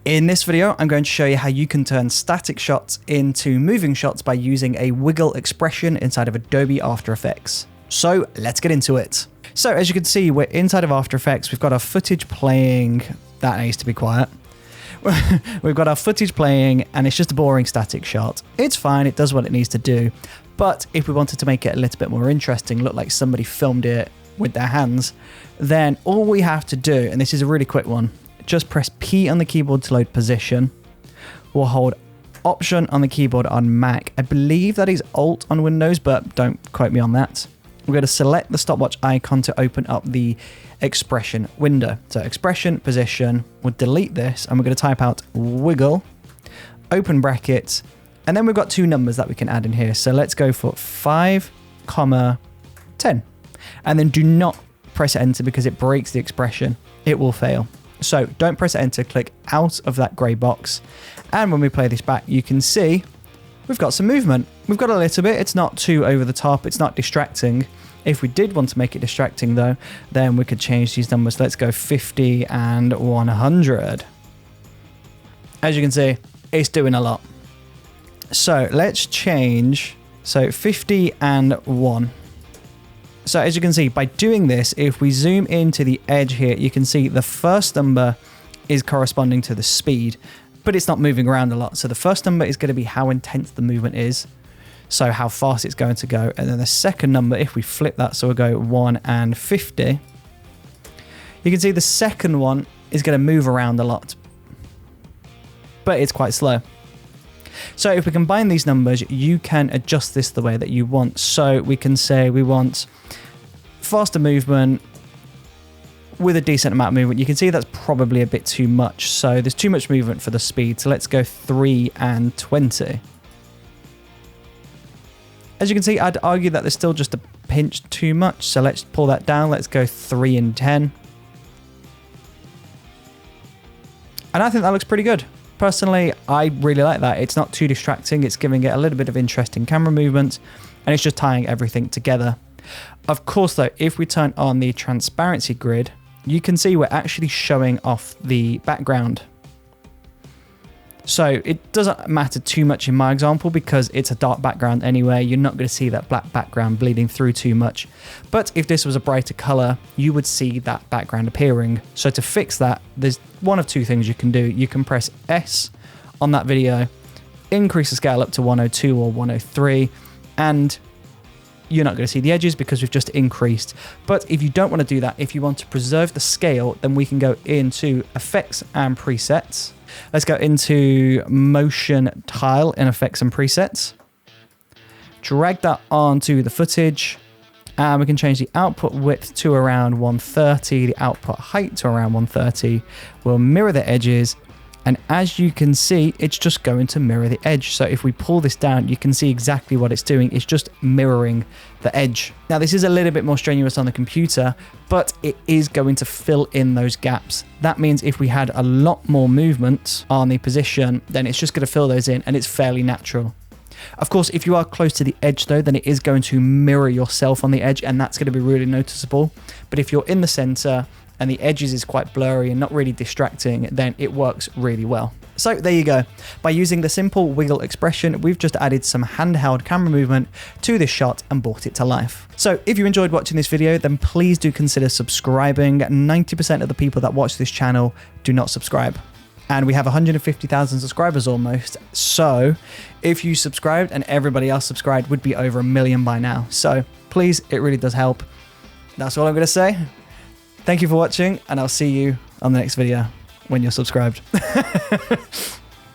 In this video, I'm going to show you how you can turn static shots into moving shots by using a wiggle expression inside of Adobe After Effects. So let's get into it. So as you can see, we're inside of After Effects. We've got our footage playing. That needs to be quiet. We've got our footage playing and it's just a boring static shot. It's fine, it does what it needs to do. But if we wanted to make it a little bit more interesting, look like somebody filmed it with their hands, then all we have to do, and this is a really quick one, just press P on the keyboard to load position. We'll hold Option on the keyboard on Mac. I believe that is Alt on Windows, but don't quote me on that. We're going to select the stopwatch icon to open up the expression window. So expression, position, we'll delete this and we're going to type out wiggle, open brackets, and then we've got two numbers that we can add in here. So let's go for 5, 10. And then do not press enter because it breaks the expression. It will fail. So don't press enter, click out of that grey box. And when we play this back, you can see we've got some movement. We've got a little bit. It's not too over the top. It's not distracting. If we did want to make it distracting though, then we could change these numbers. Let's go 50 and 100. As you can see, it's doing a lot. So let's change. So 50 and 1. So as you can see, by doing this, if we zoom into the edge here, you can see the first number is corresponding to the speed, but it's not moving around a lot. So the first number is going to be how intense the movement is, so how fast it's going to go. And then the second number, if we flip that, so we'll go 1 and 50, you can see the second one is going to move around a lot, but it's quite slow. So if we combine these numbers, you can adjust this the way that you want. So we can say we want faster movement with a decent amount of movement. You can see that's probably a bit too much. So there's too much movement for the speed. So let's go 3 and 20. As you can see, I'd argue that there's still just a pinch too much. So let's pull that down. Let's go 3 and 10. And I think that looks pretty good. Personally, I really like that. It's not too distracting. It's giving it a little bit of interesting camera movement and it's just tying everything together. Of course, though, if we turn on the transparency grid, you can see we're actually showing off the background. So it doesn't matter too much in my example because it's a dark background anyway. You're not going to see that black background bleeding through too much. But if this was a brighter color, you would see that background appearing. So to fix that, there's one of two things you can do. You can press S on that video, increase the scale up to 102 or 103, and you're not going to see the edges because we've just increased. But if you don't want to do that, if you want to preserve the scale, then we can go into Effects and Presets. Let's go into Motion Tile in Effects and Presets. Drag that onto the footage. And we can change the output width to around 130, the output height to around 130. We'll mirror the edges. And as you can see, it's just going to mirror the edge. So if we pull this down, you can see exactly what it's doing. It's just mirroring the edge. Now, this is a little bit more strenuous on the computer, but it is going to fill in those gaps. That means if we had a lot more movement on the position, then it's just going to fill those in and it's fairly natural. Of course, if you are close to the edge though, then it is going to mirror yourself on the edge and that's going to be really noticeable. But if you're in the center and the edges is quite blurry and not really distracting, then it works really well. So there you go. By using the simple wiggle expression, we've just added some handheld camera movement to this shot and brought it to life. So if you enjoyed watching this video, then please do consider subscribing. 90% of the people that watch this channel do not subscribe. And we have 150,000 subscribers almost. So if you subscribed and everybody else subscribed, would be over 1 million by now. So please, it really does help. That's all I'm going to say. Thank you for watching, and I'll see you on the next video when you're subscribed.